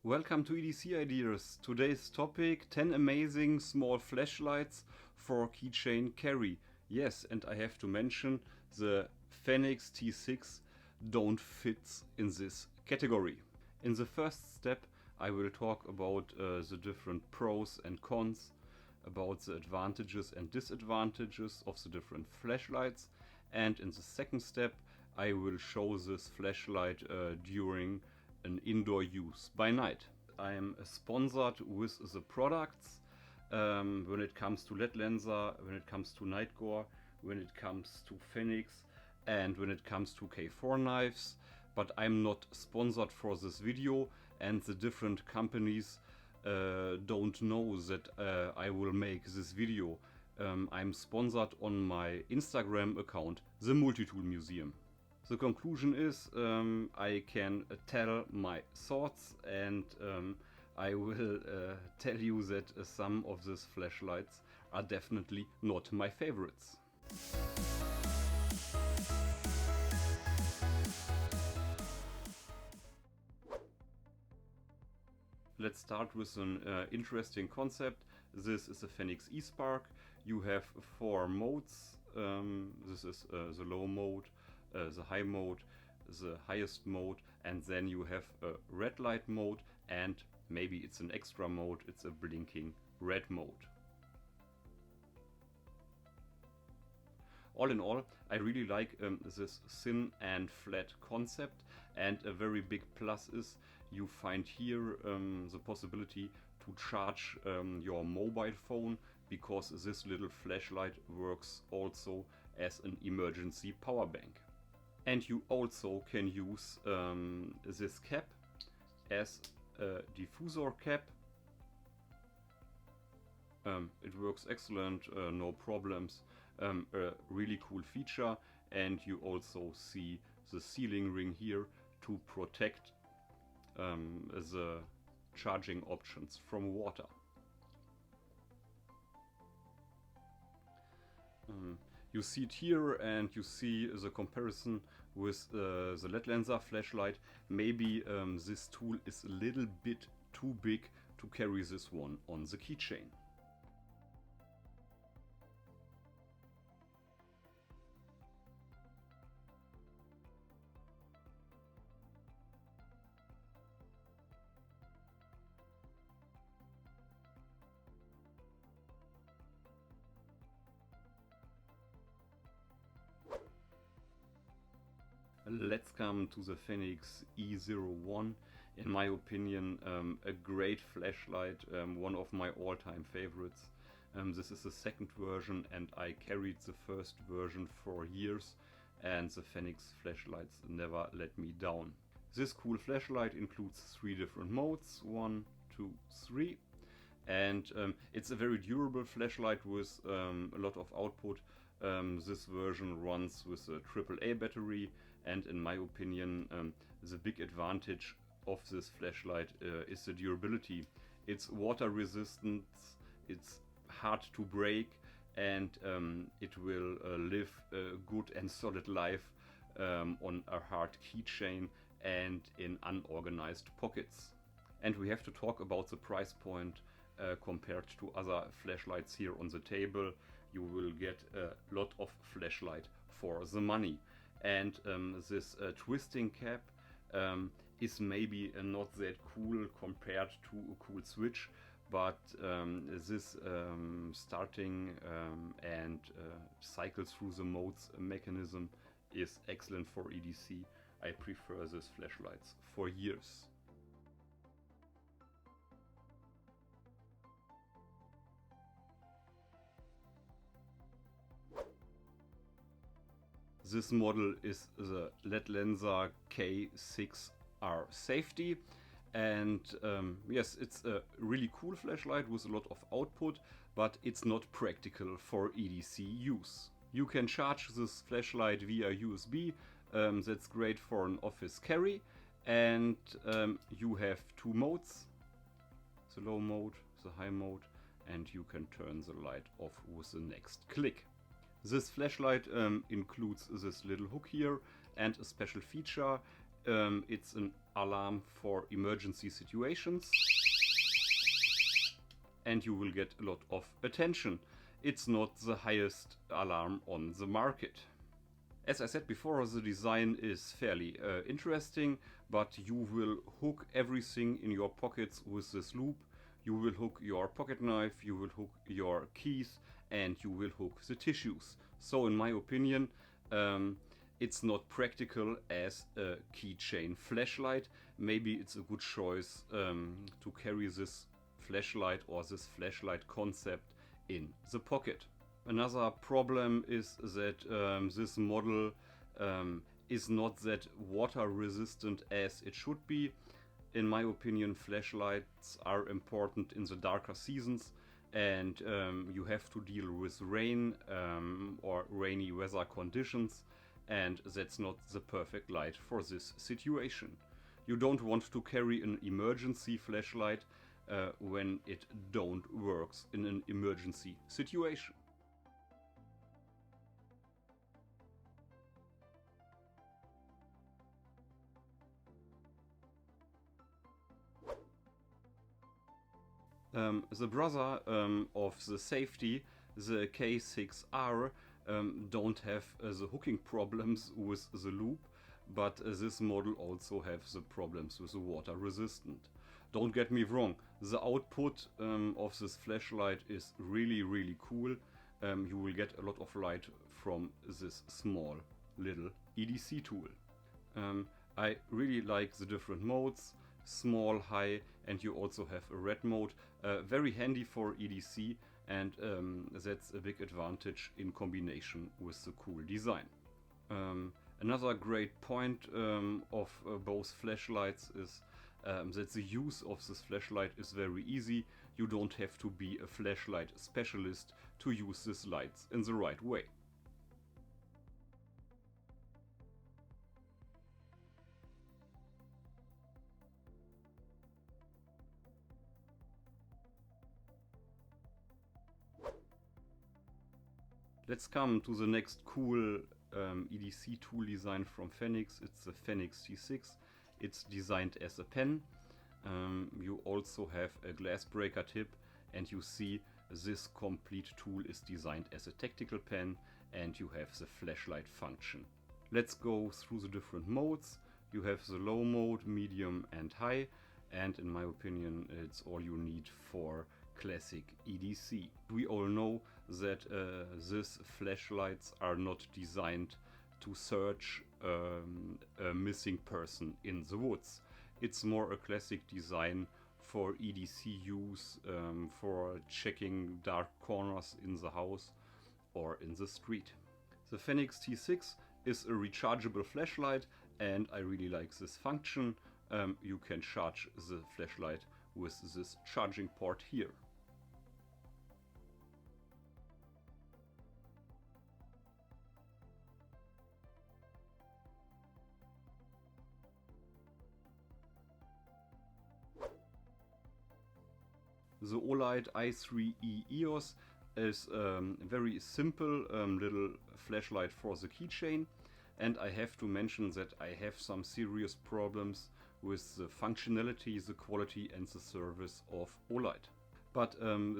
Welcome to EDC Ideas. Today's topic: 10 amazing small flashlights for keychain carry. Yes, and I have to mention the FENIX T6 don't fit in this category. In the first step I will talk about the different pros and cons, about the advantages and disadvantages of the different flashlights, and in the second step I will show this flashlight during an indoor use by night. I am sponsored with the products when it comes to LEDLENSER, when it comes to NITECORE, when it comes to FENIX, and when it comes to K4 knives, but I'm not sponsored for this video, and the different companies don't know that I will make this video. I'm sponsored on my Instagram account, the Multitool Museum. The conclusion is I can tell my thoughts, and I will tell you that some of these flashlights are definitely not my favorites. Let's start with an interesting concept. This is a FENIX E-Spark. You have 4 modes. This is the low mode, the high mode, the highest mode, and then you have a red light mode, and maybe it's an extra mode, it's a blinking red mode. All in all, I really like this thin and flat concept, and a very big plus is you find here the possibility to charge your mobile phone, because this little flashlight works also as an emergency power bank. And you also can use this cap as a diffuser cap. It works excellent, no problems. A really cool feature, and you also see the sealing ring here to protect the charging options from water. You see it here, and you see the comparison with the LEDLENSER flashlight. Maybe this tool is a little bit too big to carry this one on the keychain. Let's come to the FENIX E01. In my opinion, a great flashlight, one of my all-time favorites. This is the second version, and I carried the first version for years, and the FENIX flashlights never let me down. This cool flashlight includes 3 different modes, 1, 2, 3. And it's a very durable flashlight with a lot of output. This version runs with a AAA battery, and in my opinion the big advantage of this flashlight is the durability. It's water resistant, it's hard to break, and it will live a good and solid life on a hard keychain and in unorganized pockets. And we have to talk about the price point. Compared to other flashlights here on the table, you will get a lot of flashlight for the money. And this twisting cap is maybe not that cool compared to a cool switch, but this starting and cycle through the modes mechanism is excellent for EDC. I prefer these flashlights for years. This model is the LEDLENSER K6R Safety, and yes, it's a really cool flashlight with a lot of output, but it's not practical for EDC use. You can charge this flashlight via USB, that's great for an office carry, and you have 2 modes, the low mode, the high mode, and you can turn the light off with the next click. This flashlight includes this little hook here and a special feature. It's an alarm for emergency situations, and you will get a lot of attention. It's not the highest alarm on the market. As I said before, the design is fairly interesting, but you will hook everything in your pockets with this loop. You will hook your pocket knife, you will hook your keys, and you will hook the tissues. So in my opinion, it's not practical as a keychain flashlight. Maybe it's a good choice to carry this flashlight or this flashlight concept in the pocket. Another problem is that this model is not that water resistant as it should be. In my opinion, flashlights are important in the darker seasons, and you have to deal with rain or rainy weather conditions, and that's not the perfect light for this situation. You don't want to carry an emergency flashlight when it don't works in an emergency situation. The brother of the Safety, the K6R, don't have the hooking problems with the loop, but this model also has the problems with the water resistant. Don't get me wrong, the output of this flashlight is really cool. You will get a lot of light from this small little EDC tool. I really like the different modes, small, high, and you also have a red mode. Very handy for EDC, and that's a big advantage in combination with the cool design. Another great point of both flashlights is that the use of this flashlight is very easy. You don't have to be a flashlight specialist to use these lights in the right way. Let's come to the next cool EDC tool design from FENIX. It's the FENIX T6. It's designed as a pen. You also have a glass breaker tip, and you see this complete tool is designed as a tactical pen, and you have the flashlight function. Let's go through the different modes. You have the low mode, medium and high, and in my opinion it's all you need for classic EDC. We all know that these flashlights are not designed to search a missing person in the woods. It's more a classic design for EDC use, for checking dark corners in the house or in the street. The FENIX T6 is a rechargeable flashlight, and I really like this function. You can charge the flashlight with this charging port here. The Olight i3E EOS is a very simple little flashlight for the keychain, and I have to mention that I have some serious problems with the functionality, the quality and the service of Olight. But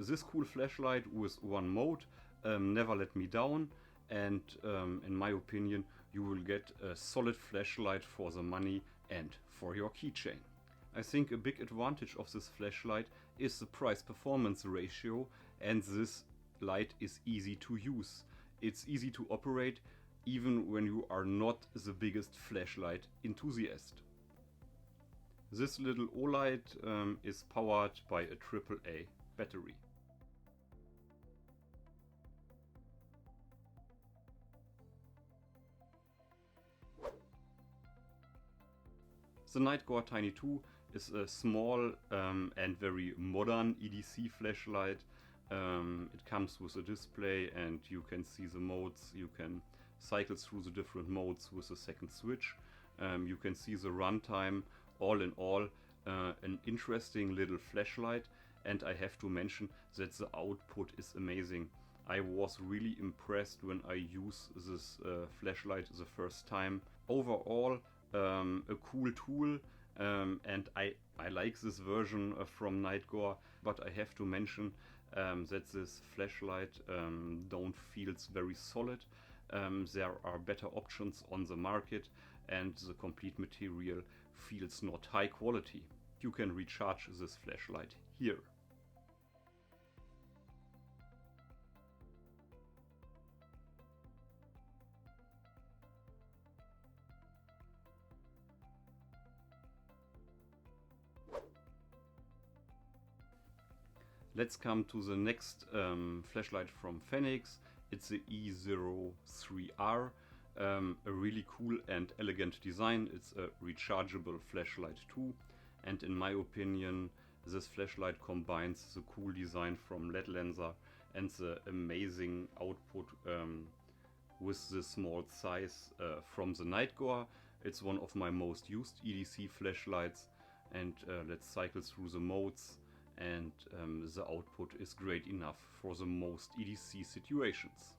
this cool flashlight with one mode never let me down, and in my opinion you will get a solid flashlight for the money and for your keychain. I think a big advantage of this flashlight is the price-performance ratio, and this light is easy to use. It's easy to operate even when you are not the biggest flashlight enthusiast. This little Olight is powered by a AAA battery. The NITECORE Tini2 is a small and very modern EDC flashlight. It comes with a display, and you can see the modes. You can cycle through the different modes with a second switch. You can see the runtime. All in all, an interesting little flashlight, and I have to mention that the output is amazing. I was really impressed when I used this flashlight the first time. Overall, a cool tool, and I like this version from NITECORE, but I have to mention that this flashlight don't feels very solid. There are better options on the market, and the complete material feels not high quality. You can recharge this flashlight here. Let's come to the next flashlight from FENIX. It's the E03R. A really cool and elegant design. It's a rechargeable flashlight too, and in my opinion this flashlight combines the cool design from LEDLENSER and the amazing output with the small size from the NITECORE. It's one of my most used EDC flashlights, and let's cycle through the modes, and the output is great enough for the most EDC situations.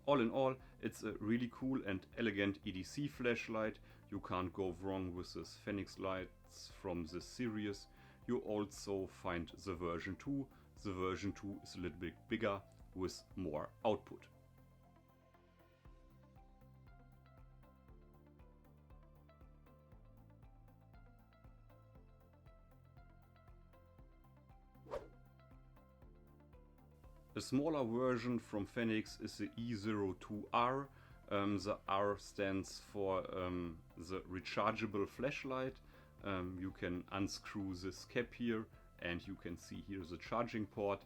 All in all, it's a really cool and elegant EDC flashlight. You can't go wrong with this FENIX lights from this series. You also find the version 2. The version 2 is a little bit bigger with more output. A smaller version from FENIX is the E02R. The R stands for the rechargeable flashlight. You can unscrew this cap here, and you can see here the charging port.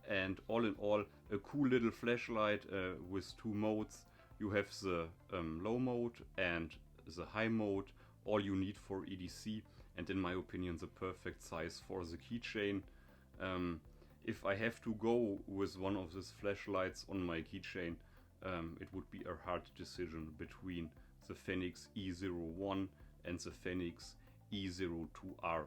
And all in all, a cool little flashlight with two modes. You have the low mode and the high mode, all you need for EDC, and in my opinion the perfect size for the keychain. If I have to go with one of these flashlights on my keychain, it would be a hard decision between the FENIX E01 and the FENIX E02R.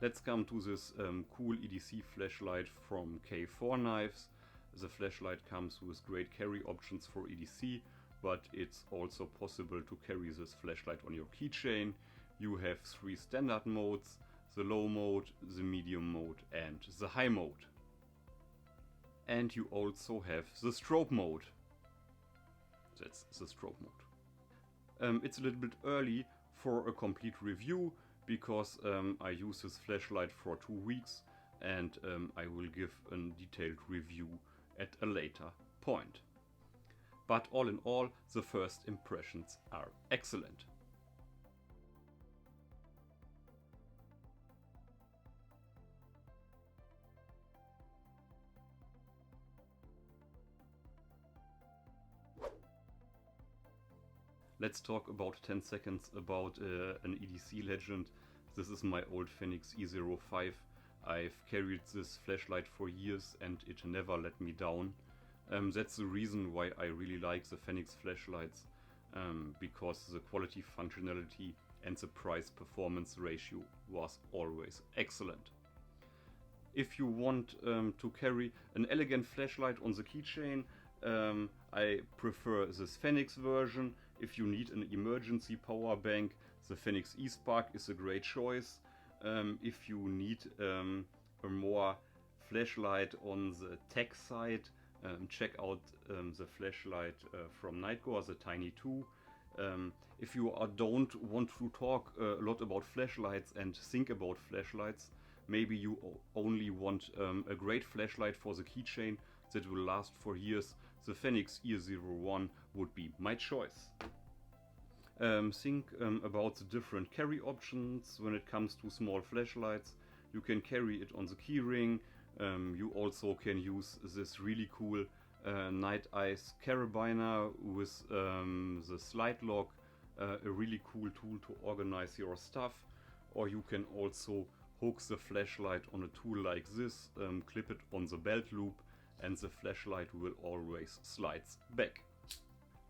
Let's come to this cool EDC flashlight from K4 knives. The flashlight comes with great carry options for EDC, but it's also possible to carry this flashlight on your keychain. You have three standard modes: the low mode, the medium mode and the high mode. And you also have the strobe mode. That's the strobe mode. It's a little bit early for a complete review, because I use this flashlight for 2 weeks, and I will give a detailed review at a later point. But all in all, the first impressions are excellent. Let's talk about 10 seconds about an EDC legend. This is my old FENIX E05. I've carried this flashlight for years and it never let me down. That's the reason why I really like the FENIX flashlights, because the quality, functionality and the price-performance ratio was always excellent. If you want to carry an elegant flashlight on the keychain, I prefer this FENIX version. If you need an emergency power bank, the FENIX eSpark is a great choice. If you need a more flashlight on the tech side, check out the flashlight from NITECORE, the Tini2. If you don't want to talk a lot about flashlights and think about flashlights, maybe you only want a great flashlight for the keychain that will last for years, the FENIX E01 would be my choice. Think about the different carry options when it comes to small flashlights. You can carry it on the keyring. You also can use this really cool Night Eyes carabiner with the slide lock, a really cool tool to organize your stuff. Or you can also hook the flashlight on a tool like this, clip it on the belt loop, and the flashlight will always slide back.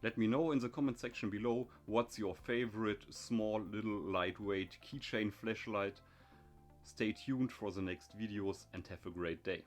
Let me know in the comment section below what's your favorite small little lightweight keychain flashlight. Stay tuned for the next videos and have a great day.